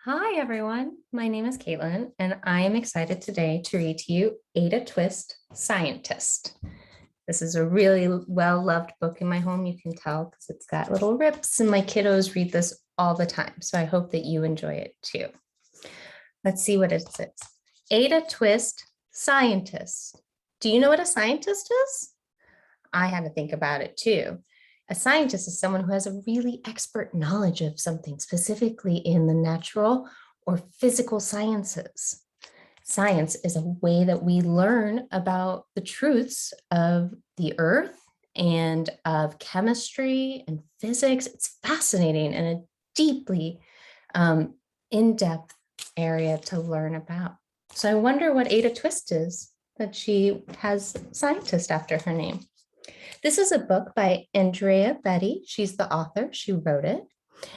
Hi, everyone. My name is Caitlin, and I am excited today to read to you Ada Twist, Scientist. This is a really well-loved book in my home. You can tell because it's got little rips, and my kiddos read this all the time. So I hope that you enjoy it too. Let's see what it says. Ada Twist, Scientist. Do you know what a scientist is? I had to think about it too. A scientist is someone who has a really expert knowledge of something, specifically in the natural or physical sciences. Science is a way that we learn about the truths of the earth and of chemistry and physics. It's fascinating and a deeply in-depth area to learn about. So I wonder what Ada Twist is that she has scientist after her name. This is a book by Andrea Beaty. She's the author. She wrote it.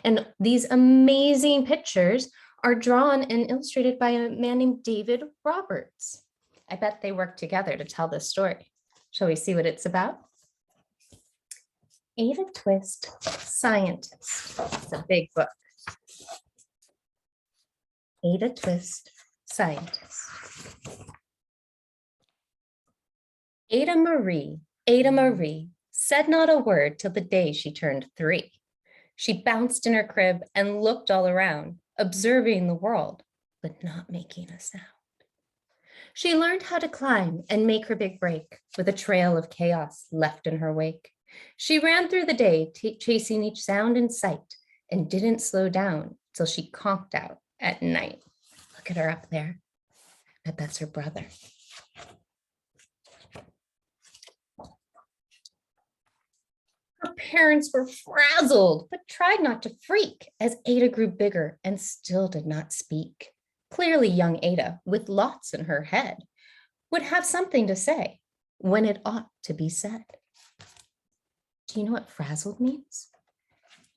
And these amazing pictures are drawn and illustrated by a man named David Roberts. I bet they worked together to tell this story. Shall we see what it's about? Ada Twist, Scientist. It's a big book. Ada Twist, Scientist. Ada Marie said not a word till the day she turned 3. She bounced in her crib and looked all around, observing the world, but not making a sound. She learned how to climb and make her big break with a trail of chaos left in her wake. She ran through the day, chasing each sound in sight, and didn't slow down till she conked out at night. Look at her up there. I bet that's her brother. Her parents were frazzled, but tried not to freak as Ada grew bigger and still did not speak. Clearly, young Ada, with lots in her head, would have something to say when it ought to be said. Do you know what frazzled means?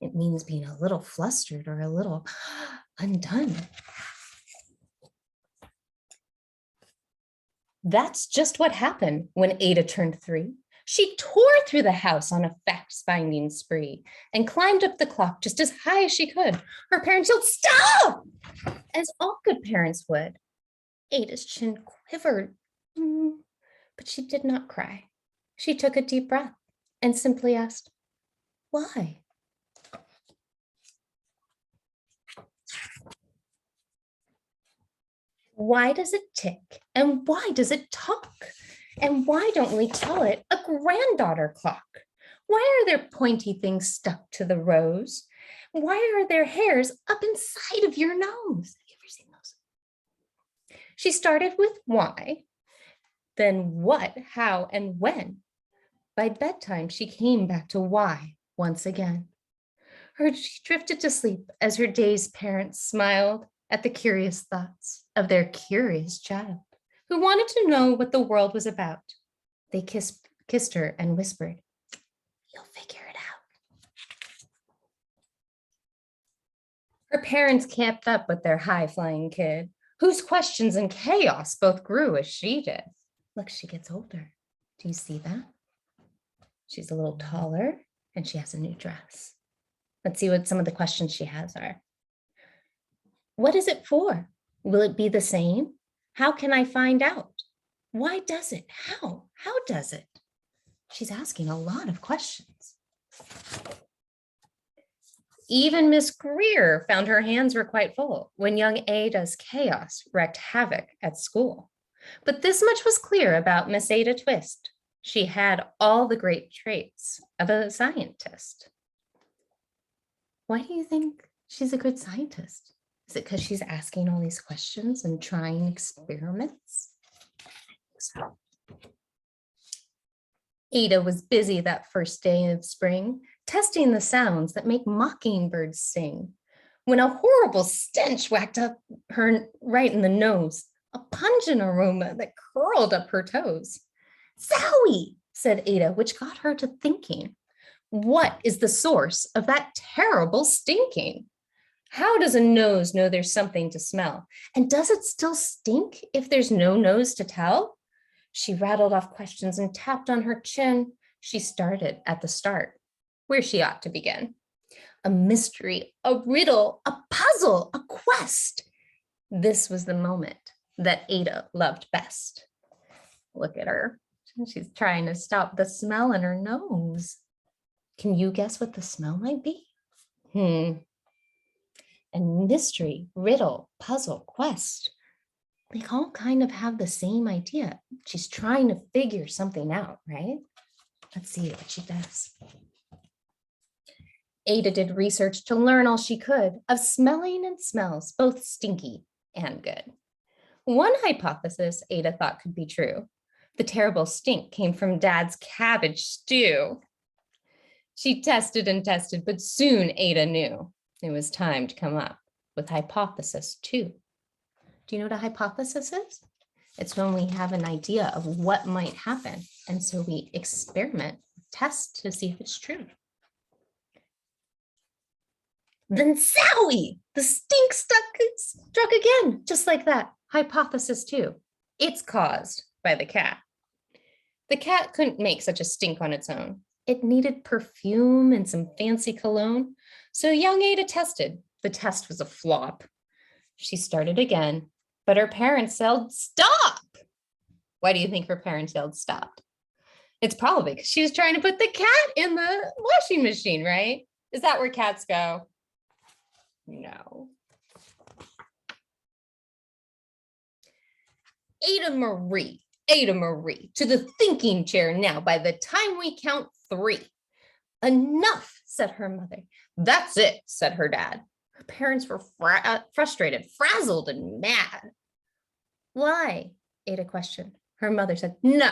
It means being a little flustered or a little undone. That's just what happened when Ada turned 3. She tore through the house on a fact-finding spree and climbed up the clock just as high as she could. Her parents yelled, "Stop!" as all good parents would. Ada's chin quivered, but she did not cry. She took a deep breath and simply asked, "Why?" Why does it tick? And why does it talk? And why don't we tell it a granddaughter clock? Why are there pointy things stuck to the rows? Why are there hairs up inside of your nose? Have you ever seen those? She started with why, then what, how, and when. By bedtime, she came back to why once again. She drifted to sleep as her dazed parents smiled at the curious thoughts of their curious child who wanted to know what the world was about. They kissed her and whispered, "You'll figure it out." Her parents kept up with their high-flying kid, whose questions and chaos both grew as she did. Look, she gets older. Do you see that? She's a little taller and she has a new dress. Let's see what some of the questions she has are. What is it for? Will it be the same? How can I find out? Why does it? How? How does it? She's asking a lot of questions. Even Miss Greer found her hands were quite full when young Ada's chaos wreaked havoc at school. But this much was clear about Miss Ada Twist. She had all the great traits of a scientist. Why do you think she's a good scientist? Is it because she's asking all these questions and trying experiments? So, Ada was busy that first day of spring, testing the sounds that make mockingbirds sing, when a horrible stench whacked up her right in the nose, a pungent aroma that curled up her toes. "Zowie," said Ada, which got her to thinking, what is the source of that terrible stinking? How does a nose know there's something to smell? And does it still stink if there's no nose to tell? She rattled off questions and tapped on her chin. She started at the start, where she ought to begin. a mystery, a riddle, a puzzle, a quest. This was the moment that Ada loved best. Look at her. She's trying to stop the smell in her nose. Can you guess what the smell might be? And mystery, riddle, puzzle, quest. They all kind of have the same idea. She's trying to figure something out, right? Let's see what she does. Ada did research to learn all she could of smelling and smells, both stinky and good. One hypothesis Ada thought could be true. The terrible stink came from Dad's cabbage stew. She tested and tested, but soon Ada knew it was time to come up with hypothesis 2. Do you know what a hypothesis is? It's when we have an idea of what might happen, and so we experiment, test to see if it's true. Then Zowie, the stink struck again, just like that. Hypothesis 2. It's caused by the cat. The cat couldn't make such a stink on its own. It needed perfume and some fancy cologne. So young Ada tested. The test was a flop. She started again, but her parents yelled, "Stop!" Why do you think her parents yelled stop? It's probably because she was trying to put the cat in the washing machine, right? Is that where cats go? No. Ada Marie, to the thinking chair now. By the time we count 3. Enough, said her mother. That's it, said her dad. Her parents were frustrated, frazzled, and mad. Why? Ada questioned. Her mother said, no.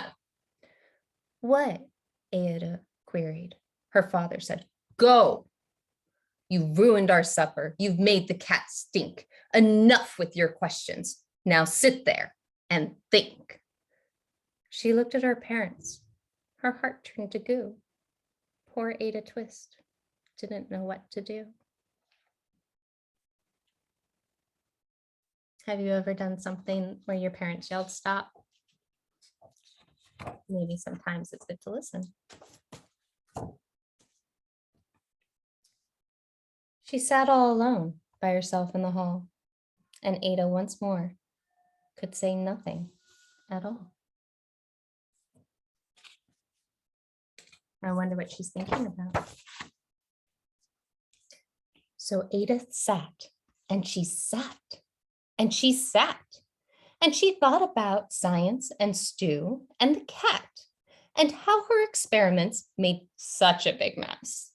What? Ada queried. Her father said, go. You ruined our supper. You've made the cat stink. Enough with your questions. Now sit there and think. She looked at her parents. Her heart turned to goo. Poor Ada Twist didn't know what to do. Have you ever done something where your parents yelled stop? Maybe sometimes it's good to listen. She sat all alone by herself in the hall, and Ada once more could say nothing at all. I wonder what she's thinking about. So Ada sat, and she sat, and she sat, and she thought about science and stew and the cat and how her experiments made such a big mess.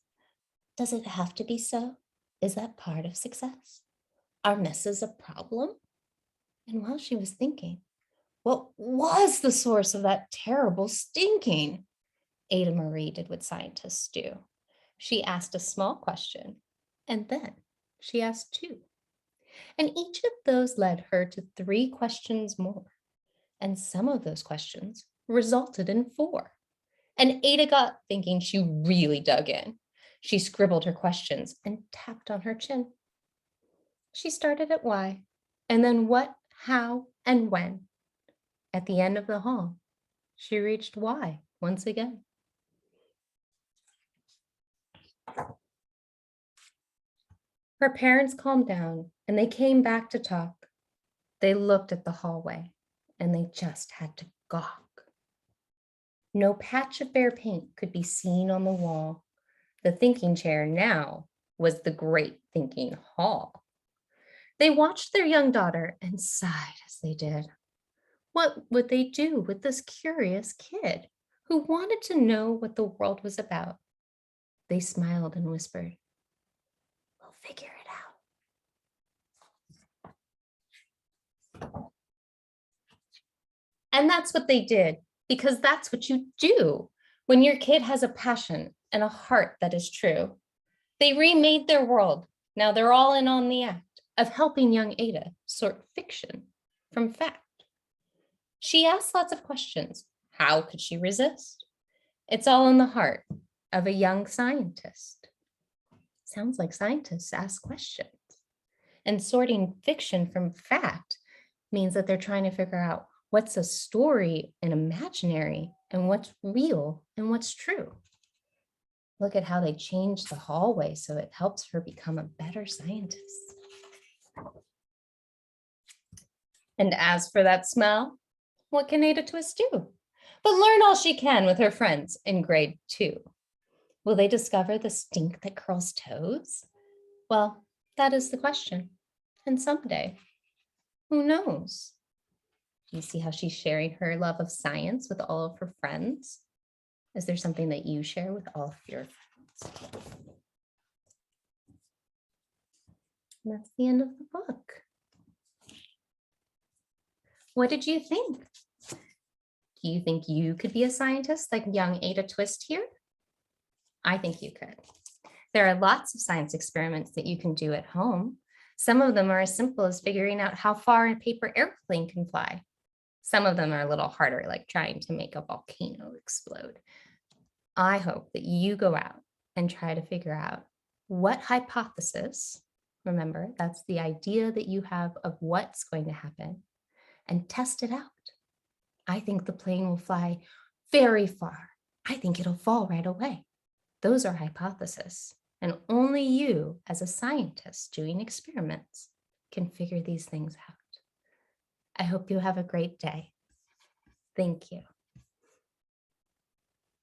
Does it have to be so? Is that part of success? Are messes a problem? And while she was thinking, what was the source of that terrible stinking? Ada Marie did what scientists do. She asked a small question, and then she asked 2. And each of those led her to 3 questions more. And some of those questions resulted in 4. And Ada got thinking. She really dug in. She scribbled her questions and tapped on her chin. She started at why, and then what, how, and when. At the end of the hall, she reached why once again. Her parents calmed down and they came back to talk. They looked at the hallway and they just had to gawk. No patch of bare paint could be seen on the wall. The thinking chair now was the great thinking hall. They watched their young daughter and sighed as they did. What would they do with this curious kid who wanted to know what the world was about? They smiled and whispered, "We'll figure it out." And that's what they did, because that's what you do when your kid has a passion and a heart that is true. They remade their world. Now they're all in on the act of helping young Ada sort fiction from fact. She asked lots of questions. How could she resist? It's all in the heart of a young scientist. Sounds like scientists ask questions. And sorting fiction from fact means that they're trying to figure out what's a story and imaginary and what's real and what's true. Look at how they changed the hallway so it helps her become a better scientist. And as for that smell, what can Ada Twist do? But learn all she can with her friends in grade 2. Will they discover the stink that curls toes? Well, that is the question. And someday, who knows? Do you see how she's sharing her love of science with all of her friends? Is there something that you share with all of your friends? And that's the end of the book. What did you think? Do you think you could be a scientist like young Ada Twist here? I think you could. There are lots of science experiments that you can do at home. Some of them are as simple as figuring out how far a paper airplane can fly. Some of them are a little harder, like trying to make a volcano explode. I hope that you go out and try to figure out what hypothesis, remember, that's the idea that you have of what's going to happen, and test it out. I think the plane will fly very far. I think it'll fall right away. Those are hypotheses, and only you as a scientist doing experiments can figure these things out. I hope you have a great day. Thank you.